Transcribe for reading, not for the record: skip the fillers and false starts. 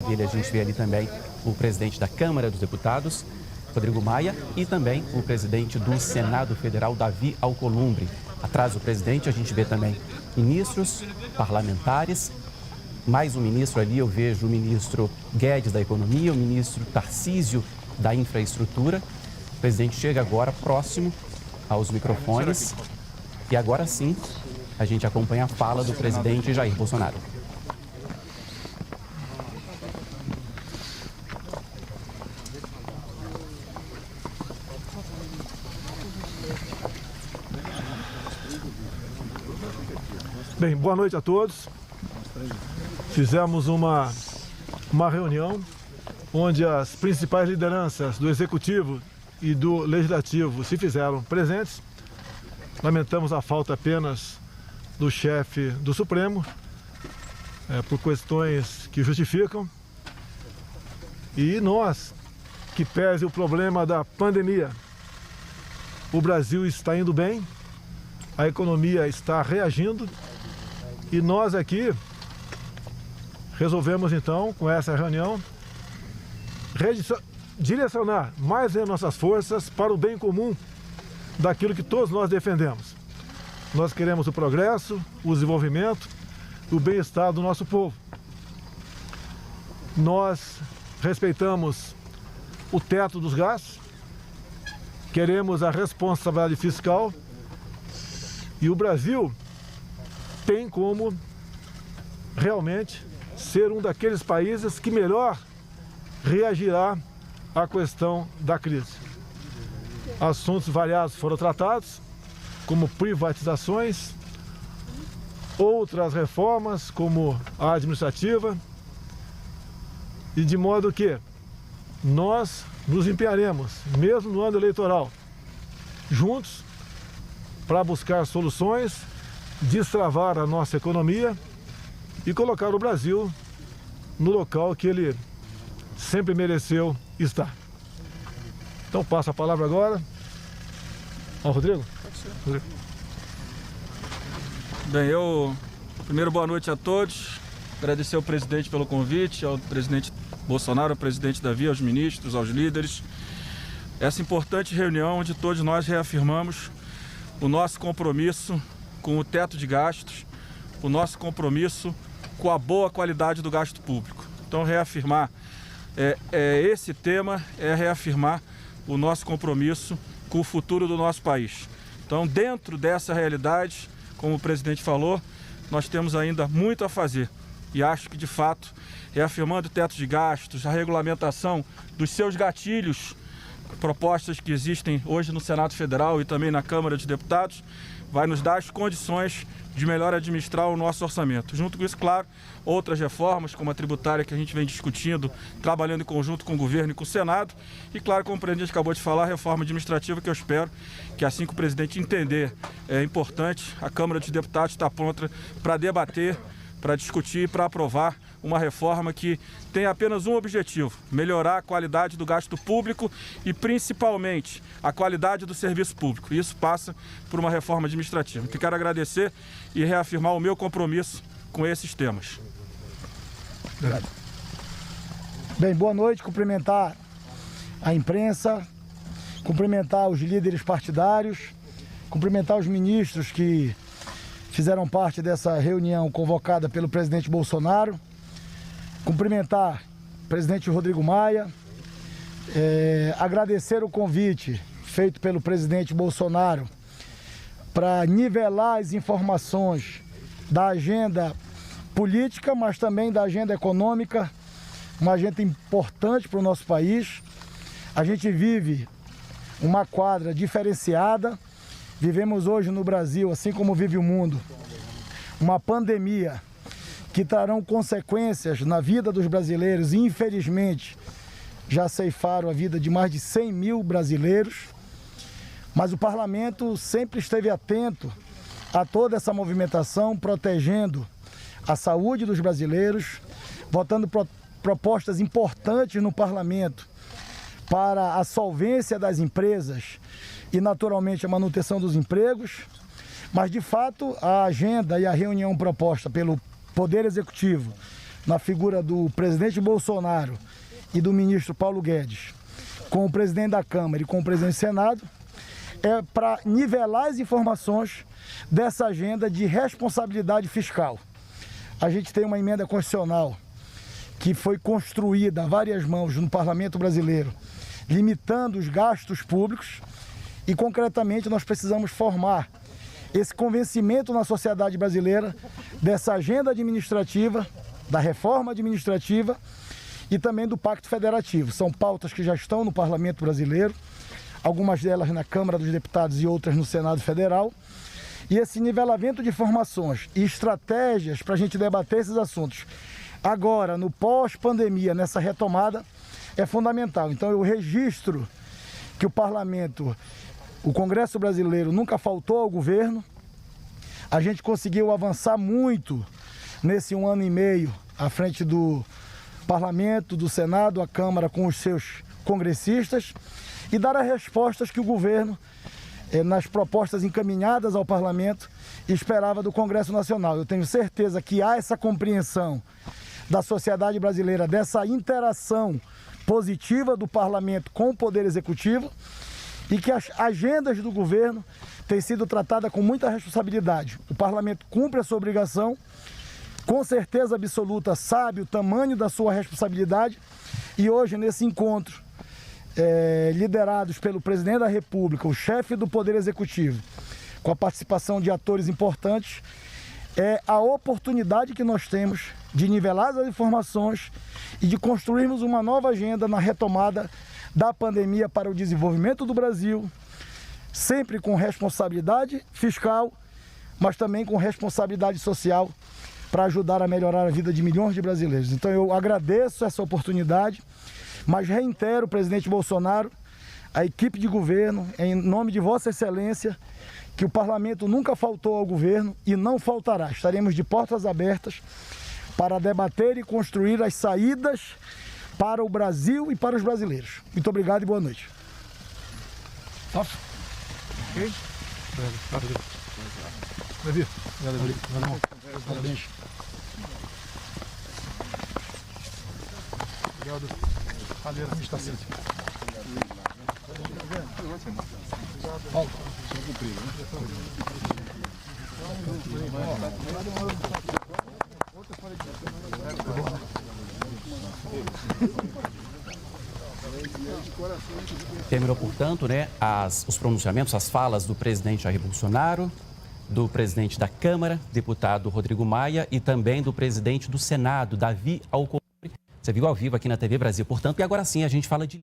dele a gente vê ali também o presidente da Câmara dos Deputados, Rodrigo Maia, e também o presidente do Senado Federal, Davi Alcolumbre. Atrás do presidente a gente vê também ministros, parlamentares, mais um ministro ali, eu vejo o ministro Guedes da Economia, o ministro Tarcísio da Infraestrutura. O presidente chega agora próximo aos microfones e agora sim a gente acompanha a fala do presidente Jair Bolsonaro. Bem, boa noite a todos. Fizemos uma reunião onde as principais lideranças do Executivo e do Legislativo se fizeram presentes. Lamentamos a falta apenas do chefe do Supremo, por questões que justificam. E nós, que pese o problema da pandemia, o Brasil está indo bem, a economia está reagindo e nós aqui resolvemos então, com essa reunião, direcionar mais as nossas forças para o bem comum daquilo que todos nós defendemos. Nós queremos o progresso, o desenvolvimento, o bem-estar do nosso povo. Nós respeitamos o teto dos gastos, queremos a responsabilidade fiscal e o Brasil tem como realmente ser um daqueles países que melhor reagirá à questão da crise. Assuntos variados foram tratados, como privatizações, outras reformas, como a administrativa, e de modo que nós nos empenharemos, mesmo no ano eleitoral, juntos, para buscar soluções, destravar a nossa economia e colocar o Brasil no local que ele sempre mereceu estar. Então passo a palavra agora ao Rodrigo. Bem, primeiro boa noite a todos, agradecer ao presidente pelo convite, ao presidente Bolsonaro, ao presidente Davi, aos ministros, aos líderes. Essa importante reunião onde todos nós reafirmamos o nosso compromisso com o teto de gastos, o nosso compromisso com a boa qualidade do gasto público. Então, reafirmar esse tema é reafirmar o nosso compromisso com o futuro do nosso país. Então, dentro dessa realidade, como o presidente falou, nós temos ainda muito a fazer. E acho que, de fato, reafirmando o teto de gastos, a regulamentação dos seus gatilhos, propostas que existem hoje no Senado Federal e também na Câmara dos Deputados, vai nos dar as condições de melhor administrar o nosso orçamento. Junto com isso, claro, outras reformas, como a tributária que a gente vem discutindo, trabalhando em conjunto com o governo e com o Senado. E, claro, como o presidente acabou de falar, a reforma administrativa que eu espero que, assim que o presidente entender, é importante, a Câmara dos Deputados está pronta para debater, para discutir e para aprovar uma reforma que tem apenas um objetivo: melhorar a qualidade do gasto público e, principalmente, a qualidade do serviço público. Isso passa por uma reforma administrativa. Eu quero agradecer e reafirmar o meu compromisso com esses temas. Obrigado. Bem, boa noite, cumprimentar a imprensa, cumprimentar os líderes partidários, cumprimentar os ministros que fizeram parte dessa reunião convocada pelo presidente Bolsonaro, cumprimentar o presidente Rodrigo Maia, agradecer o convite feito pelo presidente Bolsonaro para nivelar as informações da agenda política, mas também da agenda econômica, uma agenda importante para o nosso país. A gente vive uma quadra diferenciada. Vivemos hoje no Brasil, assim como vive o mundo, uma pandemia que trarão consequências na vida dos brasileiros e, infelizmente, já ceifaram a vida de mais de 100 mil brasileiros. Mas o parlamento sempre esteve atento a toda essa movimentação, protegendo a saúde dos brasileiros, votando propostas importantes no parlamento para a solvência das empresas e, naturalmente, a manutenção dos empregos. Mas, de fato, a agenda e a reunião proposta pelo Poder Executivo na figura do presidente Bolsonaro e do ministro Paulo Guedes, com o presidente da Câmara e com o presidente do Senado, é para nivelar as informações dessa agenda de responsabilidade fiscal. A gente tem uma emenda constitucional que foi construída a várias mãos no Parlamento brasileiro, limitando os gastos públicos e, concretamente, nós precisamos formar esse convencimento na sociedade brasileira dessa agenda administrativa, da reforma administrativa e também do Pacto Federativo. São pautas que já estão no Parlamento brasileiro, algumas delas na Câmara dos Deputados e outras no Senado Federal. E esse nivelamento de informações e estratégias para a gente debater esses assuntos agora, no pós-pandemia, nessa retomada, é fundamental. Então eu registro que o Parlamento, o Congresso brasileiro nunca faltou ao governo. A gente conseguiu avançar muito nesse 1 ano e meio à frente do Parlamento, do Senado, a Câmara com os seus congressistas e dar as respostas que o governo, nas propostas encaminhadas ao Parlamento, esperava do Congresso Nacional. Eu tenho certeza que há essa compreensão da sociedade brasileira, dessa interação positiva do Parlamento com o Poder Executivo e que as agendas do governo têm sido tratadas com muita responsabilidade. O Parlamento cumpre a sua obrigação, com certeza absoluta sabe o tamanho da sua responsabilidade e hoje nesse encontro, liderados pelo Presidente da República, o chefe do Poder Executivo, com a participação de atores importantes, é a oportunidade que nós temos de nivelar as informações e de construirmos uma nova agenda na retomada da pandemia para o desenvolvimento do Brasil, sempre com responsabilidade fiscal, mas também com responsabilidade social para ajudar a melhorar a vida de milhões de brasileiros. Então eu agradeço essa oportunidade, mas reitero, presidente Bolsonaro, a equipe de governo, em nome de Vossa Excelência, que o Parlamento nunca faltou ao governo e não faltará. Estaremos de portas abertas para debater e construir as saídas para o Brasil e para os brasileiros. Muito obrigado e boa noite. Ok? Davi, parabéns. Obrigado. Cadeira, administração. Paulo. Terminou, portanto, os pronunciamentos, as falas do presidente Jair Bolsonaro, do presidente da Câmara, deputado Rodrigo Maia, e também do presidente do Senado, Davi Alcolumbre. Você viu ao vivo aqui na TV Brasil, portanto, e agora sim a gente fala de